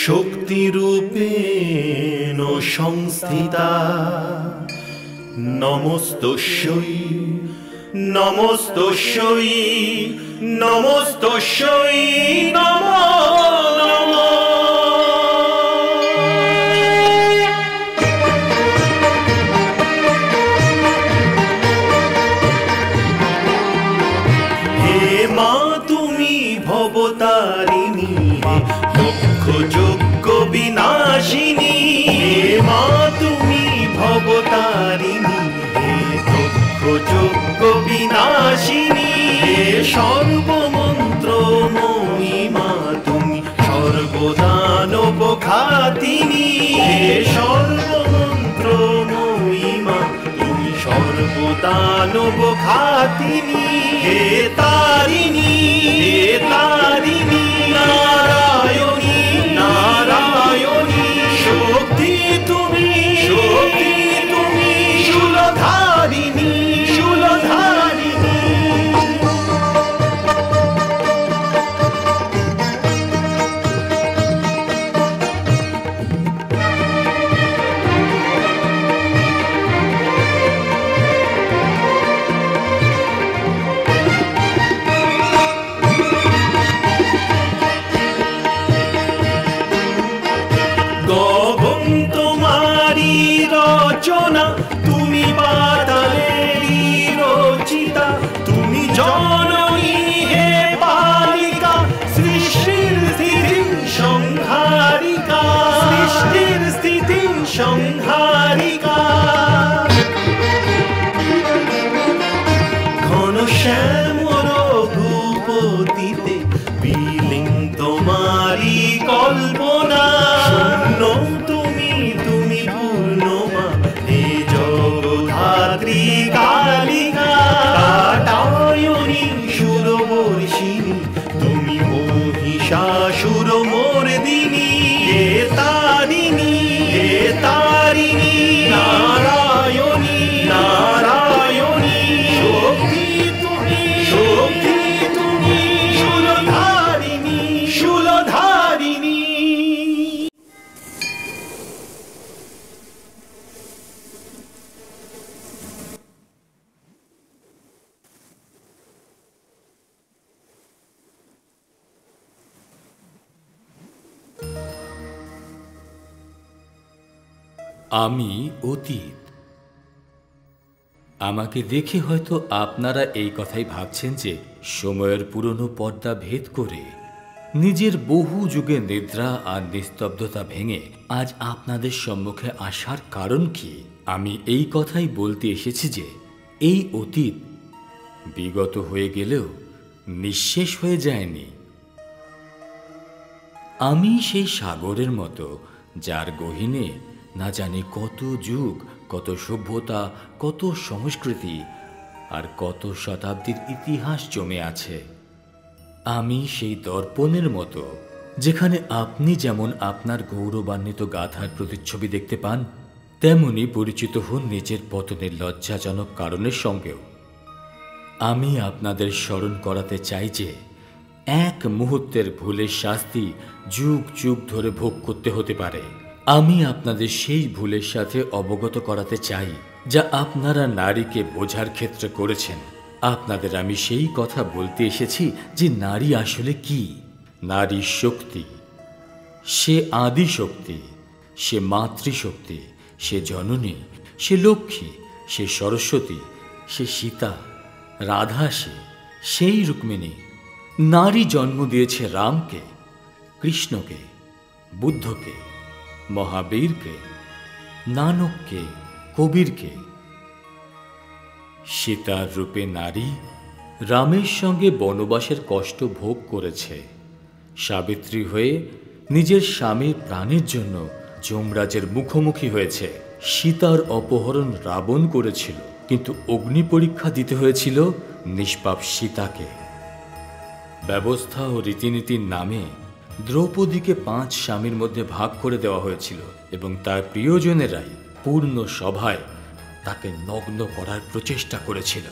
শক্তিরূপেণ সংস্থিতা নমস্তস্যৈ নমস্তস্যৈ নমস্তস্যৈ নমো নমঃ। ভবতারিণী লক্ষ যজ্ঞ বিনাশিনী, হে মা তুমি ভবতারিণী, হে লক্ষ যজ্ঞ বিনাশিনী, হে সর্বমন্ত্রময়ী মা তুমি সর্বদানব ঘাতিনী, হে সর্বমন্ত্রময়ী মা তুমি সর্বদানব ঘাতিনী, হে তারিণী হে তারিণী নারায়ণী নারায়ণী শক্তি তুমি শূলধারিণী শূলধারিণী। তুমি বাতালেরই রচিতা, তুমি জননী হে পালিকা, সৃষ্টির স্থিতি সংহারিকা, সৃষ্টির স্থিতি সংহারিকা। ঘন শ্যামল রঘুপতিতে বিলীন তোমারি কল্পনা, শূন্য তুমি পূর্ণ মা হে জগদ্ধাত্রী কালিকা, কাটায়নী সুরবর্ষিণী তুমি মহিষাসুর মর্দিনী, হে তারিণী নারায়ণী নারায়ণী শক্তি তুমি শূলধারিণী শূলধারিণী। আমি অতীত। আমাকে দেখে হয়তো আপনারা এই কথাই ভাবছেন যে সময়ের পুরনো পর্দা ভেদ করে নিজের বহু যুগের নিদ্রা আর নিস্তব্ধতা ভেঙে আজ আপনাদের সম্মুখে আসার কারণ কি। আমি এই কথাই বলতে এসেছি যে এই অতীত বিগত হয়ে গেলেও নিঃশেষ হয়ে যায়নি। আমি সেই সাগরের মতো যার গহীনে না জানি কত যুগ, কত সভ্যতা, কত সংস্কৃতি আর কত শতাব্দীর ইতিহাস জমে আছে। আমি সেই দর্পণের মতো যেখানে আপনি যেমন আপনার গৌরবান্বিত গাথার প্রতিচ্ছবি দেখতে পান, তেমনি পরিচিত হন নিজের পতনের লজ্জাজনক কারণের সঙ্গেও। আমি আপনাদের স্মরণ করাতে চাই যে এক মুহূর্তের ভুলের শাস্তি যুগ যুগ ধরে ভোগ করতে হতে পারে। আমি আপনাদের সেই ভুলের সাথে অবগত করাতে চাই যা আপনারা নারীকে বোঝার ক্ষেত্রে করেছেন। আপনাদের আমি সেই কথা বলতে এসেছি যে নারী আসলে কি। নারী শক্তি, সে আদি শক্তি, সে মাতৃশক্তি, সে জননী, সে লক্ষ্মী, সে সরস্বতী, সে সীতা, রাধা, সেই রুক্মিণী। নারী জন্ম দিয়েছে রামকে, কৃষ্ণকে, বুদ্ধকে, মহাবীরকে, নানককে, কবিরকে। সীতার রূপে নারী রামের সঙ্গে বনবাসের কষ্ট ভোগ করেছে। সাবিত্রী হয়ে নিজের স্বামীর প্রাণের জন্য যমরাজের মুখোমুখি হয়েছে। সীতার অপহরণ রাবণ করেছিল, কিন্তু অগ্নি পরীক্ষা দিতে হয়েছিল নিষ্পাপ সীতাকে। ব্যবস্থা ও রীতিনীতির নামে দ্রৌপদীকে 5 স্বামীর মধ্যে ভাগ করে দেওয়া হয়েছিল এবং তার প্রিয়জনেরাই পূর্ণ সভায় তাকে নগ্ন করার প্রচেষ্টা করেছিল,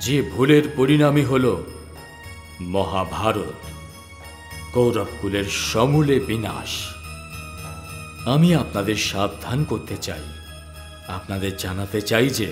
যে ভুলের পরিণামই হল মহাভারত। কৌরবকুলের সমূলে বিনাশ। আমি আপনাদের সাবধান করতে চাই, আপনাদের জানাতে চাই যে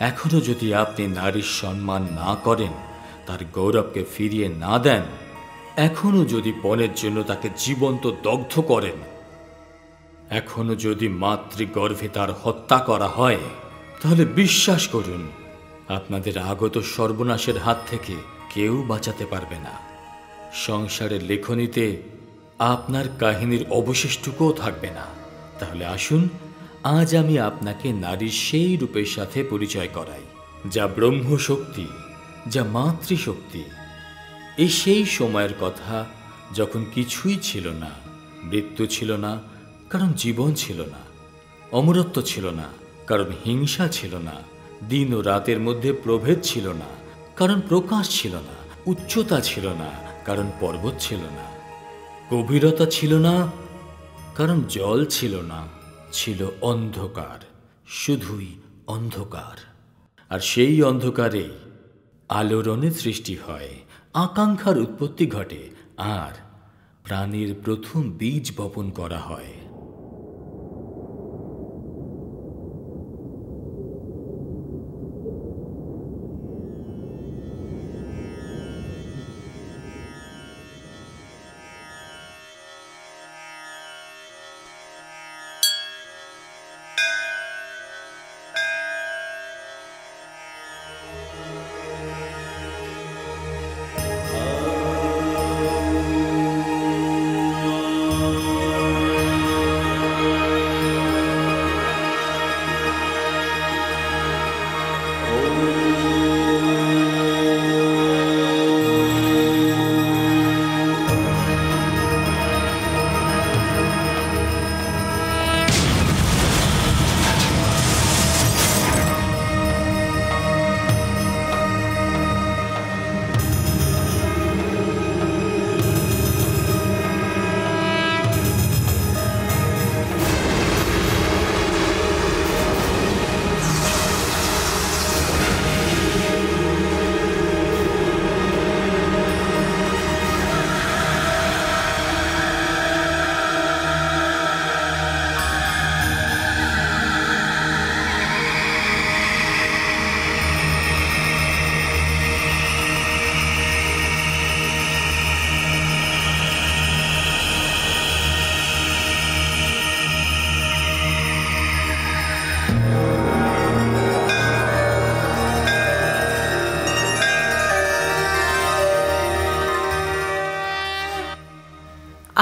এখনো যদি আপনি নারীর সম্মান না করেন, তার গৌরবকে ফিরিয়ে না দেন, এখনো যদি পণের জন্য তাকে জীবন্ত দগ্ধ করেন, এখনো যদি মাতৃগর্ভে তার হত্যা করা হয়, তাহলে বিশ্বাস করুন আপনাদের আগত সর্বনাশের হাত থেকে কেউ বাঁচাতে পারবে না। সংসারের লেখনীতে আপনার কাহিনীর অবশেষটুকুও থাকবে না। তাহলে আসুন, আজ আমি আপনাকে নারীর সেই রূপের সাথে পরিচয় করাই, যা ব্রহ্মশক্তি, যা মাতৃশক্তি। এই সেই সময়ের কথা যখন কিছুই ছিল না, মৃত্যু ছিল না, কারণ জীবন ছিল না, অমরত্ব ছিল না, কারণ হিংসা ছিল না, দিন ও রাতের মধ্যে প্রভেদ ছিল না, কারণ প্রকাশ ছিল না, উচ্চতা ছিল না, কারণ পর্বত ছিল না, গভীরতা ছিল না, কারণ জল ছিল না, ছিল অন্ধকার, শুধুই অন্ধকার। আর সেই অন্ধকারে আলোড়নের সৃষ্টি হয়, আকাঙ্ক্ষার উৎপত্তি ঘটে, আর প্রাণীর প্রথম বীজ বপন করা হয়।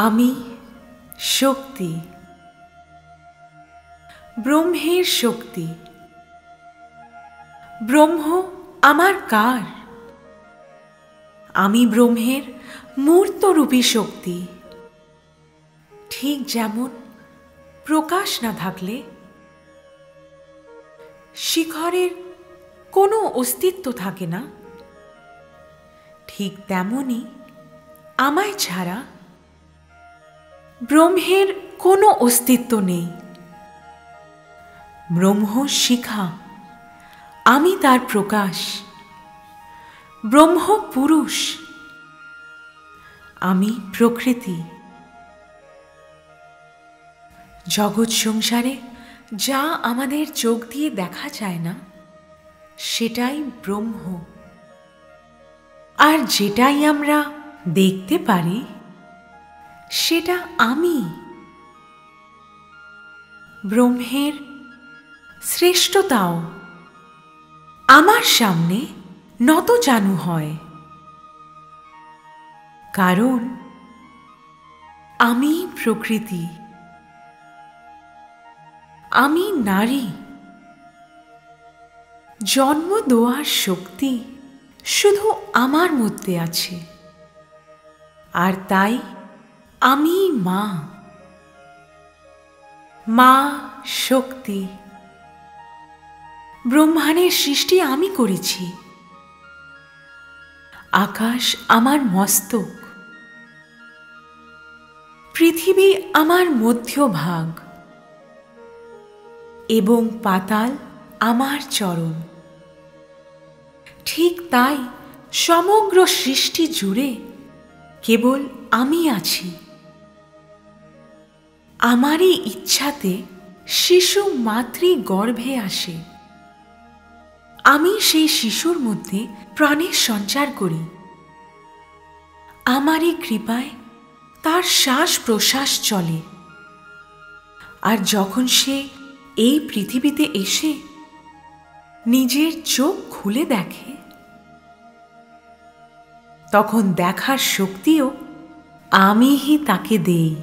আমি শক্তি, ব্রহ্মের শক্তি। ব্রহ্ম আমার কার? আমি ব্রহ্মের মূর্তরূপী শক্তি। ঠিক যেমন প্রকাশ না থাকলে শিখরের কোনো অস্তিত্ব থাকে না, ঠিক তেমনি আমায় ছাড়া ব্রহ্মের কোনো অস্তিত্ব নেই। ব্রহ্ম শিখা, আমি তার প্রকাশ। ব্রহ্ম পুরুষ, আমি প্রকৃতি। জগৎ সংসারে যা আমাদের চোখ দিয়ে দেখা যায় না, সেটাই ব্রহ্ম। আর যেটাই আমরা দেখতে পারি, সেটা আমি। ব্রহ্মের শ্রেষ্ঠতাও আমার সামনে নতজানু হয়, কারণ আমি প্রকৃতি, আমি নারী। জন্ম দেওয়ার শক্তি শুধু আমার মধ্যে আছে, আর তাই আমি মা। মা শক্তি। ব্রহ্মাণ্ডের সৃষ্টি আমি করেছি। আকাশ আমার মস্তক, পৃথিবী আমার মধ্যভাগ, এবং পাতাল আমার চরণ। ঠিক তাই সমগ্র সৃষ্টি জুড়ে কেবল আমি আছি। আমারই ইচ্ছাতে শিশু মাতৃ গর্ভে আসে। আমি সেই শিশুর মধ্যে প্রাণের সঞ্চার করি। আমারই কৃপায় তার শ্বাস প্রশ্বাস চলে। আর যখন সে এই পৃথিবীতে এসে নিজের চোখ খুলে দেখে, তখন দেখার শক্তিও আমিই তাকে দেই।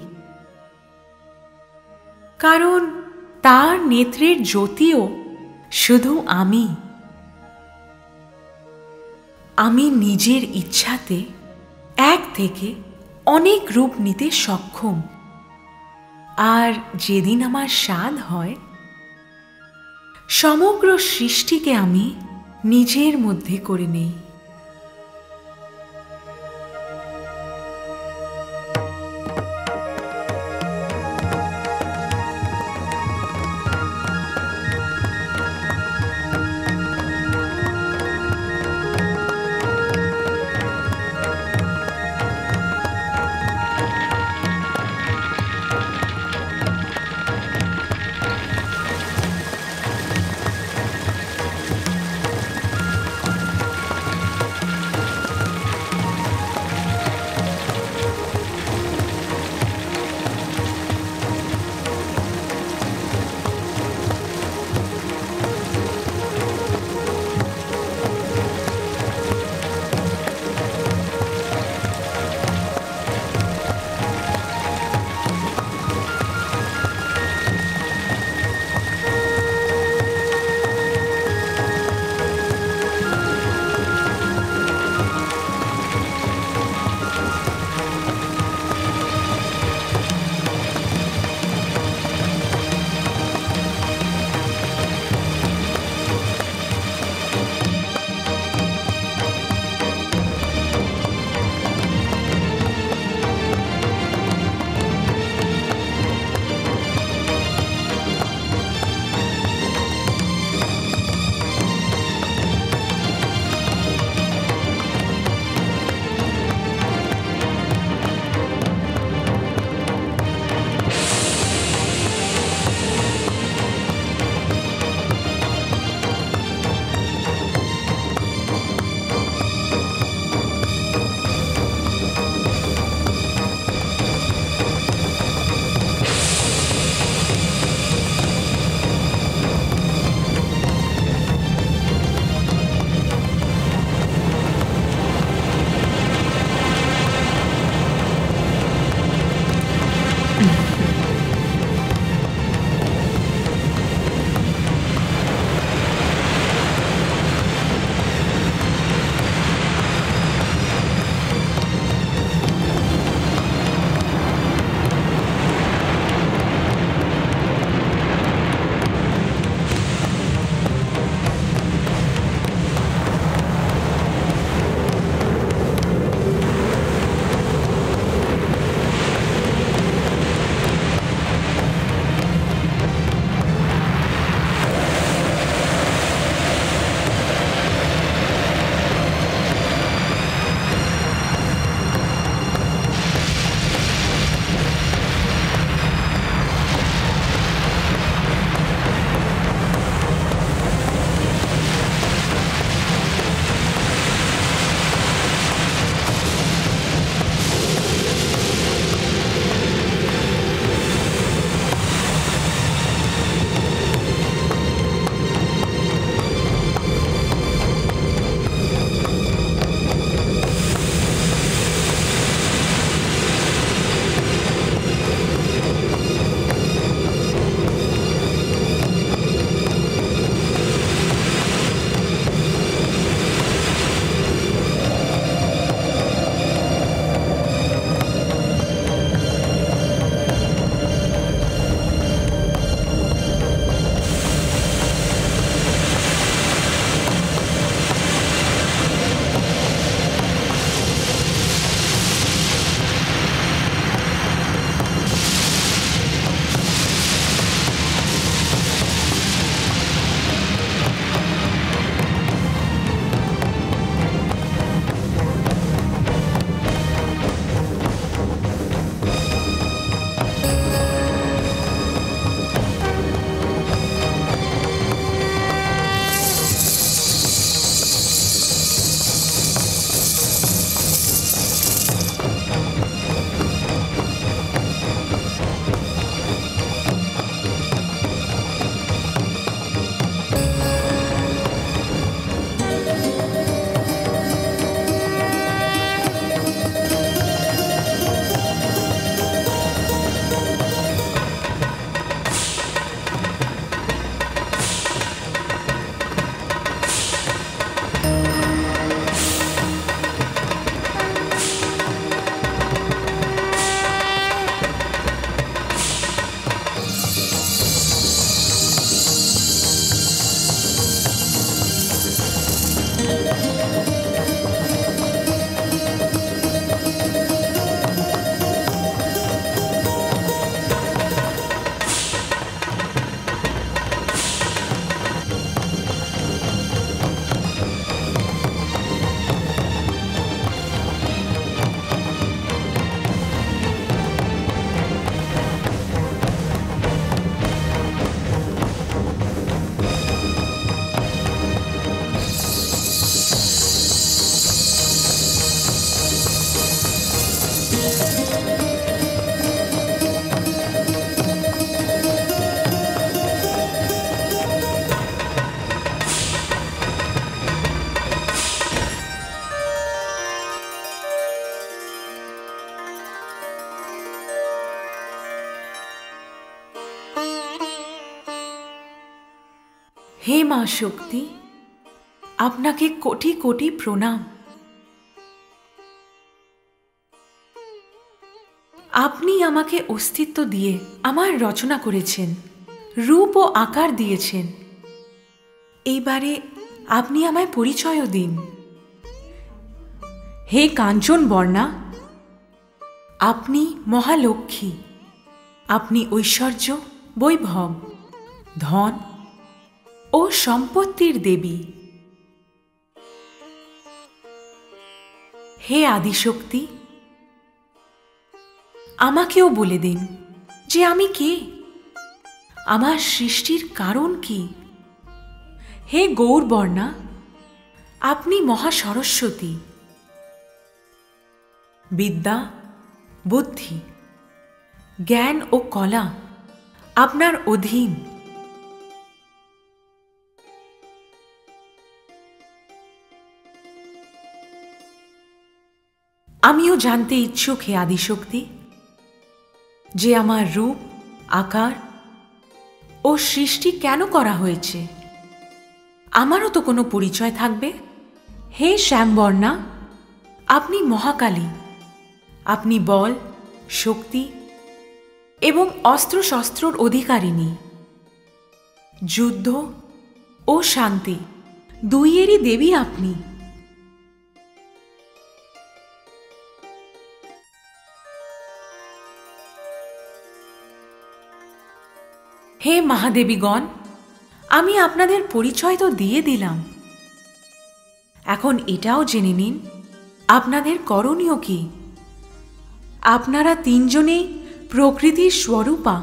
কারণ তার নেত্রের জ্যোতিও শুধু আমি। আমি নিজের ইচ্ছাতে এক থেকে অনেক রূপ নিতে সক্ষম। আর যেদিন আমার সাধ হয়, সমগ্র সৃষ্টিকে আমি নিজের মধ্যে করে নেই। হে মা শক্তি, আপনাকে কোটি কোটি প্রণাম। আপনি আমাকে অস্তিত্ব দিয়ে আমার রচনা করেছেন, রূপ ও আকার দিয়েছেন। এইবারে আপনি আমায় পরিচয়ও দিন। হে কাঞ্চন বর্ণা, আপনি মহালক্ষ্মী, আপনি ঐশ্বর্য, বৈভব, ধন ও সম্পত্তির দেবী। হে আদিশক্তি, আমাকেও বলে দিন যে আমি কে, আমার সৃষ্টির কারণ কি। হে গৌরবর্ণা, আপনি মহাসরস্বতী, বিদ্যা, বুদ্ধি, জ্ঞান ও কলা আপনার অধীন। আমিও জানতে ইচ্ছুক হে আদিশক্তি, যে আমার রূপ, আকার ও সৃষ্টি কেন করা হয়েছে। আমারও তো কোনো পরিচয় থাকবে। হে শ্যামবর্ণা, আপনি মহাকালী, আপনি বল, শক্তি এবং অস্ত্রশস্ত্রর অধিকারিণী, যুদ্ধ ও শান্তি দুইয়েরই দেবী আপনি। হে মহাদেবীগণ, আমি আপনাদের পরিচয় তো দিয়ে দিলাম, এখন এটাও জেনে নিন আপনাদের করণীয় কি। আপনারা তিনজনেই প্রকৃতির স্বরূপা।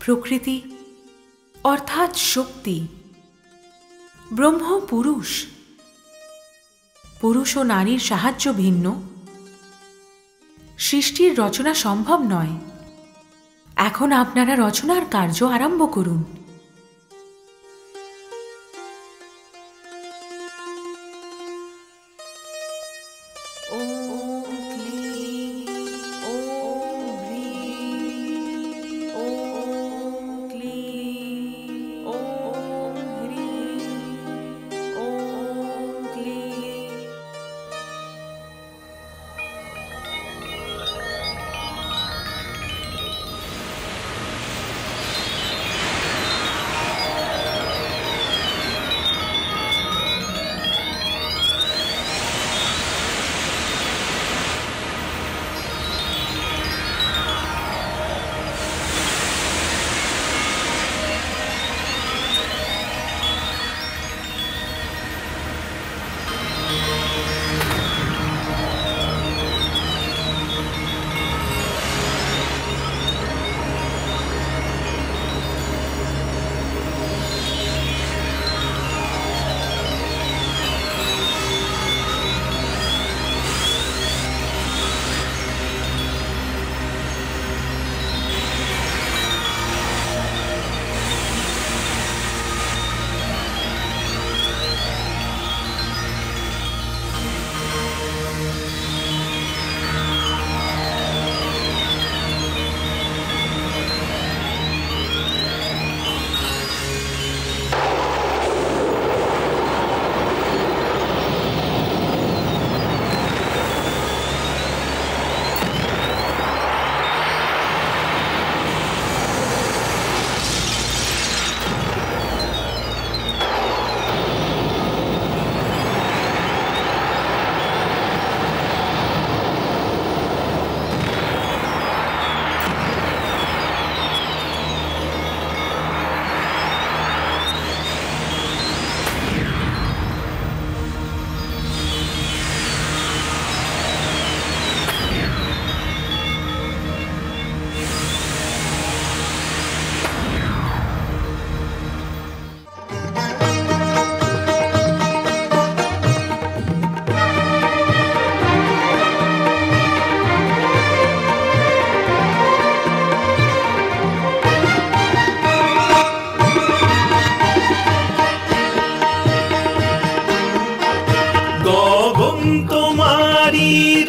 প্রকৃতি অর্থাৎ শক্তি, ব্রহ্ম পুরুষ। পুরুষ ও নারীর সাহায্য ভিন্ন, সৃষ্টির রচনা সম্ভব নয়। এখন আপনারা রচনার কার্য আরম্ভ করুন।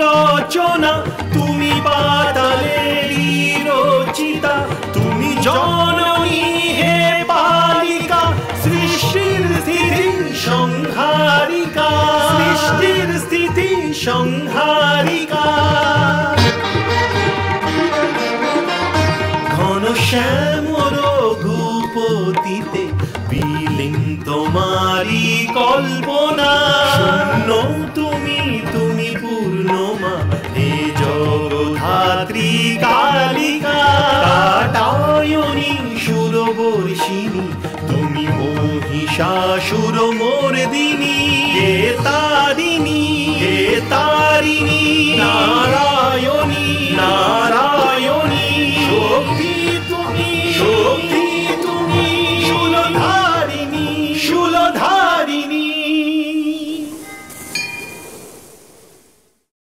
রচনা, তুমি পাতালেরই রচিতা, তুমি জননী হে পালিকা, সৃষ্টি সংহারিকা ঘন শ্যামর ঘুপতিতে বিলীন তোমারি কল্পনা শূন্য তুমি তুমি পূর্ণমা হে জগধাত্রী কালিকা কাটায়নি সুরবর্ষিণী তুমি মহিষাসুর মর্দিনী হে তারিণী নারায়ণী নারায়ণী